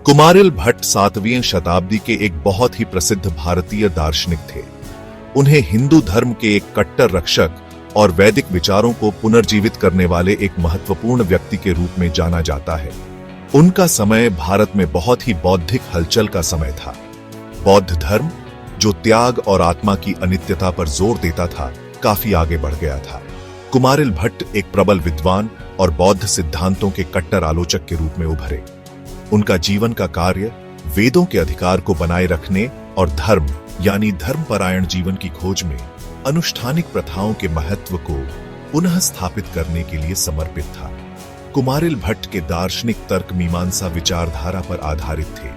कुमारिल भट्ट 7वीं शताब्दी के एक बहुत ही प्रसिद्ध भारतीय दार्शनिक थे। उन्हें हिंदू धर्म के एक कट्टर रक्षक और वैदिक विचारों को पुनर्जीवित करने वाले एक महत्वपूर्ण व्यक्ति के रूप में जाना जाता है। उनका समय भारत में बहुत ही बौद्धिक हलचल का समय था। बौद्ध धर्म, जो त्याग और आत्मा की अनित्यता पर जोर देता था, काफी आगे बढ़ गया था। कुमारिल भट्ट एक प्रबल विद्वान और बौद्ध सिद्धांतों के कट्टर आलोचक के रूप में उभरे। उनका जीवन का कार्य वेदों के अधिकार को बनाए रखने और धर्म यानी धर्मपरायण जीवन की खोज में अनुष्ठानिक प्रथाओं के महत्व को पुनः स्थापित करने के लिए समर्पित था। कुमारिल भट्ट के दार्शनिक तर्क मीमांसा विचारधारा पर आधारित थे,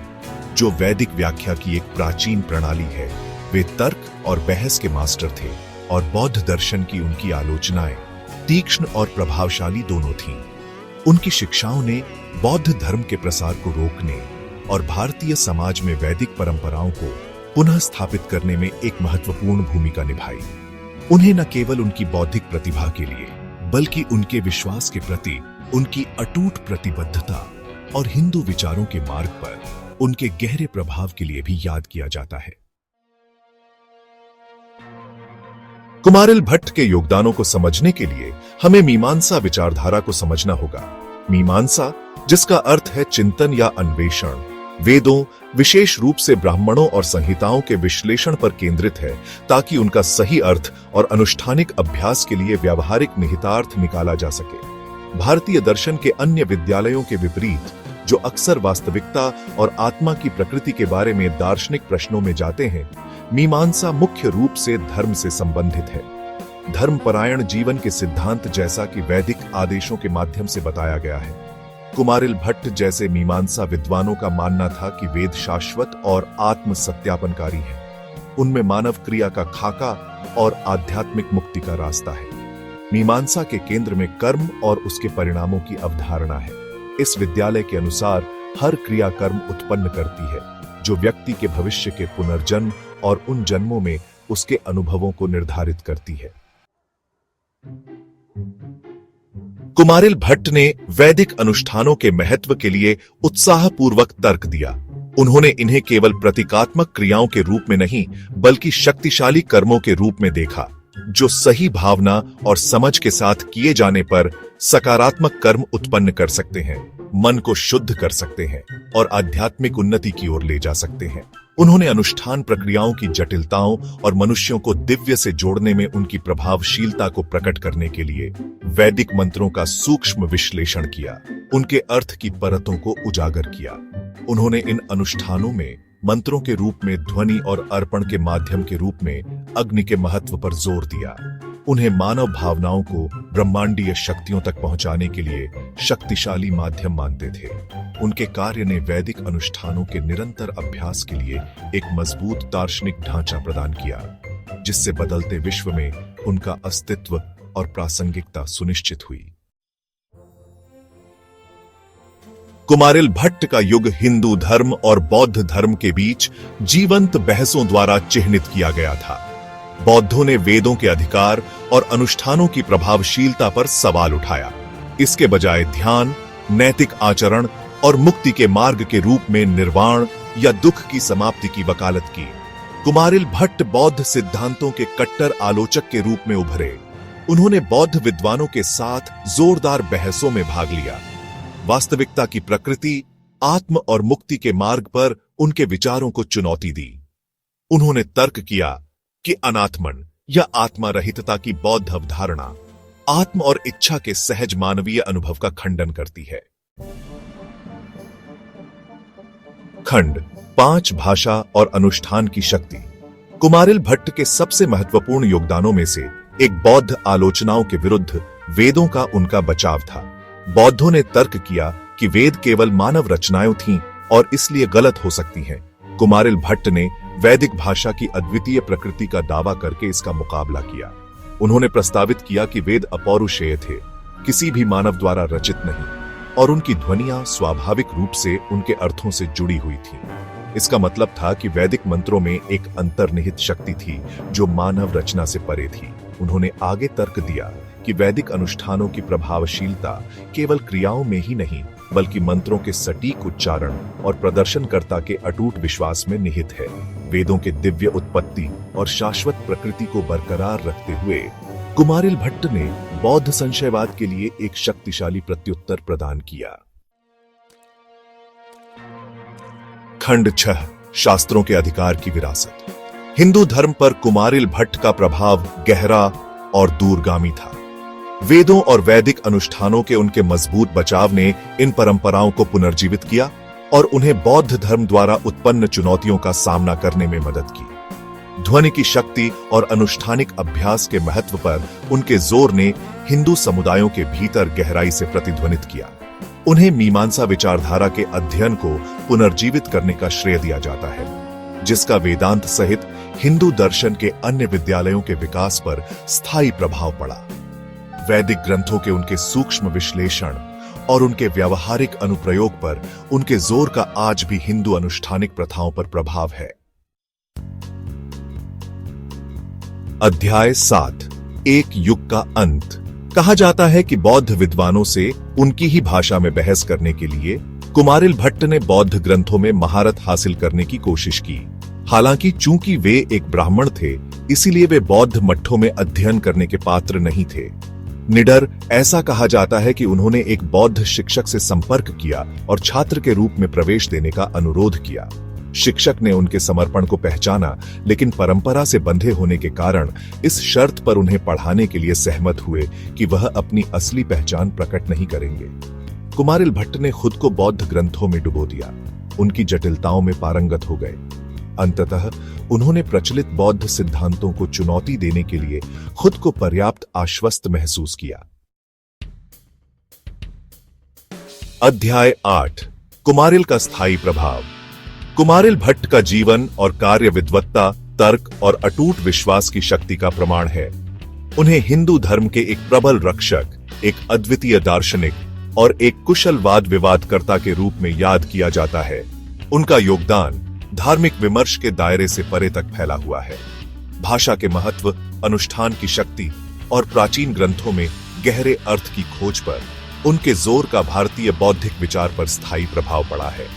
जो वैदिक व्याख्या की एक प्राचीन प्रणाली है। वे तर्क और बहस के मास्टर थे और बौद्ध दर्शन की उनकी आलोचनाएं तीक्ष्ण और प्रभावशाली दोनों थीं। उनकी शिक्षाओं ने बौद्ध धर्म के प्रसार को रोकने और भारतीय समाज में वैदिक परंपराओं को पुनः स्थापित करने में एक महत्वपूर्ण भूमिका निभाई। उन्हें न केवल उनकी बौद्धिक प्रतिभा के लिए, बल्कि उनके विश्वास के प्रति उनकी अटूट प्रतिबद्धता और हिंदू विचारों के मार्ग पर उनके गहरे प्रभाव के लिए भी याद किया जाता है। कुमारिल भट्ट के योगदानों को समझने के लिए हमें मीमांसा विचारधारा को समझना होगा। मीमांसा, जिसका अर्थ है चिंतन या अन्वेषण, वेदों, विशेष रूप से ब्राह्मणों और संहिताओं के विश्लेषण पर केंद्रित है, ताकि उनका सही अर्थ और अनुष्ठानिक अभ्यास के लिए व्यावहारिक निहितार्थ निकाला जा सके। भारतीय दर्शन के अन्य विद्यालयों के विपरीत, जो अक्सर वास्तविकता और आत्मा की प्रकृति के बारे में दार्शनिक प्रश्नों में जाते हैं, मीमांसा मुख्य रूप से धर्म से संबंधित है। धर्मपरायण जीवन के सिद्धांत, जैसा कि वैदिक आदेशों के माध्यम से बताया गया है। कुमारिल भट्ट जैसे मीमांसा विद्वानों का मानना था कि वेद शाश्वत और आत्म सत्यापनकारी हैं। उनमें मानव क्रिया का खाका और आध्यात्मिक मुक्ति का रास्ता है। मीमांसा के केंद्र में कर्म और उसके परिणामों की अवधारणा है। इस विद्यालय के अनुसार हर क्रिया कर्म उत्पन्न करती है, जो व्यक्ति के भविष्य के पुनर्जन्म और उन जन्मों में उसके अनुभवों को निर्धारित करती है। कुमारिल भट्ट ने वैदिक अनुष्ठानों के महत्व के लिए उत्साहपूर्वक तर्क दिया। उन्होंने इन्हें केवल प्रतीकात्मक क्रियाओं के रूप में नहीं, बल्कि शक्तिशाली कर्मों के रूप में देखा, जो सही भावना और समझ के साथ किए जाने पर सकारात्मक कर्म उत्पन्न कर सकते हैं, मन को शुद्ध कर सकते हैं और आध्यात्मिक उन्नति की ओर ले जा सकते हैं। उन्होंने अनुष्ठान प्रक्रियाओं की जटिलताओं और मनुष्यों को दिव्य से जोड़ने में उनकी प्रभावशीलता को प्रकट करने के लिए वैदिक मंत्रों का सूक्ष्म विश्लेषण किया, उनके अर्थ की परतों को उजागर किया। उन्होंने इन अनुष्ठानों में मंत्रों के रूप में ध्वनि और अर्पण के माध्यम के रूप में अग्नि के महत्व पर जोर दिया। उन्हें मानव भावनाओं को ब्रह्मांडीय शक्तियों तक पहुंचाने के लिए शक्तिशाली माध्यम मानते थे। उनके कार्य ने वैदिक अनुष्ठानों के निरंतर अभ्यास के लिए एक मजबूत दार्शनिक ढांचा प्रदान किया, जिससे बदलते विश्व में उनका अस्तित्व और प्रासंगिकता सुनिश्चित हुई। कुमारिल भट्ट का युग हिंदू धर्म और बौद्ध धर्म के बीच जीवंत बहसों द्वारा चिह्नित किया गया था। बौद्धों ने वेदों के अधिकार और अनुष्ठानों की प्रभावशीलता पर सवाल उठाया। इसके बजाय ध्यान, नैतिक आचरण और मुक्ति के मार्ग के रूप में निर्वाण या दुख की समाप्ति की वकालत की। कुमारिल भट्ट बौद्ध सिद्धांतों के कट्टर आलोचक के रूप में उभरे। उन्होंने बौद्ध विद्वानों के साथ जोरदार बहसों में भाग लिया। वास्तविकता की प्रकृति, आत्म और मुक्ति के मार्ग पर उनके विचारों को चुनौती दी। उन्होंने तर्क किया कि अनात्मन या आत्मा रहितता की बौद्ध अवधारणा आत्म और इच्छा के सहज मानवीय अनुभव का खंडन करती है। खंड 5, भाषा और अनुष्ठान की शक्ति। कुमारिल भट्ट के सबसे महत्वपूर्ण योगदानों में से एक बौद्ध आलोचनाओं के विरुद्ध वेदों का उनका बचाव था। बौद्धों ने तर्क किया कि वेद केवल मानव रचनाएं थीं और इसलिए गलत हो सकती हैं। कुमारिल भट्ट ने वैदिक भाषा की अद्वितीय प्रकृति का दावा करके इसका मुकाबला किया। उन्होंने प्रस्तावित किया कि वेद अपौरुषेय थे, किसी भी मानव द्वारा रचित नहीं, और उनकी ध्वनियां स्वाभाविक रूप से उनके अर्थों से जुड़ी हुई थीं। इसका मतलब था कि वैदिक मंत्रों में एक अंतर्निहित शक्ति थी जो मानव रचना से परे थी। उन्होंने आगे तर्क दिया कि वैदिक अनुष्ठानों की प्रभावशीलता केवल क्रियाओं में ही नहीं बल्कि मंत्रों के सटीक उच्चारण और प्रदर्शनकर्ता के अटूट विश्वास में निहित है। वेदों के दिव्य उत्पत्ति और शाश्वत प्रकृति को बरकरार रखते हुए कुमारिल भट्ट ने बौद्ध संशयवाद के लिए एक शक्तिशाली प्रत्युत्तर प्रदान किया। खंड 6 शास्त्रों के अधिकार की विरासत। हिंदू धर्म पर कुमारिल भट्ट का प्रभाव गहरा और दूरगामी था। वेदों और वैदिक अनुष्ठानों के उनके मजबूत बचाव ने इन परंपराओं को पुनर्जीवित किया और उन्हें बौद्ध धर्म द्वारा उत्पन्न चुनौतियों का सामना करने में मदद की। ध्वनि की शक्ति और अनुष्ठानिक अभ्यास के महत्व पर उनके जोर ने हिंदू समुदायों के भीतर गहराई से प्रतिध्वनित किया। उन्हें मीमांसा विचारधारा के अध्ययन को पुनर्जीवित करने का श्रेय दिया जाता है, जिसका वेदांत सहित हिंदू दर्शन के अन्य विद्यालयों के विकास पर स्थायी प्रभाव पड़ा। वैदिक ग्रंथों के उनके सूक्ष्म विश्लेषण और उनके व्यावहारिक अनुप्रयोग पर उनके जोर का आज भी हिंदू अनुष्ठानिक प्रथाओं पर प्रभाव है। अध्याय 7 एक युग का अंत। कहा जाता है कि बौद्ध विद्वानों से उनकी ही भाषा में बहस करने के लिए कुमारिल भट्ट ने बौद्ध ग्रंथों में महारत हासिल करने की कोशिश की। हालांकि चूंकि वे एक ब्राह्मण थे, इसीलिए वे बौद्ध मठों में अध्ययन करने के पात्र नहीं थे। निडर ऐसा कहा जाता है कि उन्होंने एक बौद्ध शिक्षक से संपर्क किया और छात्र के रूप में प्रवेश देने का अनुरोध किया। शिक्षक ने उनके समर्पण को पहचाना, लेकिन परंपरा से बंधे होने के कारण इस शर्त पर उन्हें पढ़ाने के लिए सहमत हुए कि वह अपनी असली पहचान प्रकट नहीं करेंगे। कुमारिल भट्ट ने खुद को बौद्ध ग्रंथों में डुबो दिया, उनकी जटिलताओं में पारंगत हो गए। अंततः उन्होंने प्रचलित बौद्ध सिद्धांतों को चुनौती देने के लिए खुद को पर्याप्त आश्वस्त महसूस किया। अध्याय 8 कुमारिल का स्थायी प्रभाव। कुमारिल भट्ट का जीवन और कार्य विद्वत्ता, तर्क और अटूट विश्वास की शक्ति का प्रमाण है। उन्हें हिंदू धर्म के एक प्रबल रक्षक, एक अद्वितीय दार्शनिक और एक कुशल वाद विवादकर्ता के रूप में याद किया जाता है। उनका योगदान धार्मिक विमर्श के दायरे से परे तक फैला हुआ है। भाषा के महत्व, अनुष्ठान की शक्ति और प्राचीन ग्रंथों में गहरे अर्थ की खोज पर उनके जोर का भारतीय बौद्धिक विचार पर स्थायी प्रभाव पड़ा है।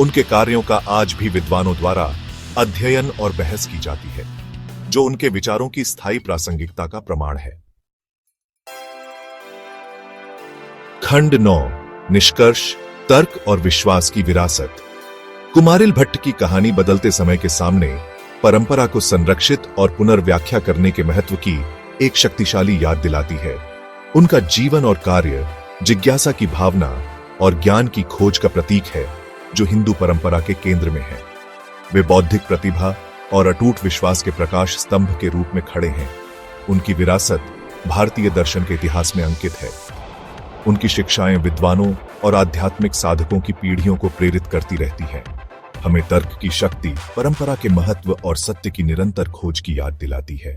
उनके कार्यों का आज भी विद्वानों द्वारा अध्ययन और बहस की जाती है, जो उनके विचारों की स्थायी प्रासंगिकता का प्रमाण है। खंड 9 निष्कर्ष, तर्क और विश्वास की विरासत। कुमारिल भट्ट की कहानी बदलते समय के सामने परंपरा को संरक्षित और पुनर्व्याख्या करने के महत्व की एक शक्तिशाली याद दिलाती है। उनका जीवन और कार्य जिज्ञासा की भावना और ज्ञान की खोज का प्रतीक है, जो हिंदू परंपरा के केंद्र में है। वे बौद्धिक प्रतिभा और अटूट विश्वास के प्रकाश स्तंभ के रूप में खड़े हैं। उनकी विरासत भारतीय दर्शन के इतिहास में अंकित है। उनकी शिक्षाएं विद्वानों और आध्यात्मिक साधकों की पीढ़ियों को प्रेरित करती रहती हैं। हमें तर्क की शक्ति, परंपरा के महत्व और सत्य की निरंतर खोज की याद दिलाती है।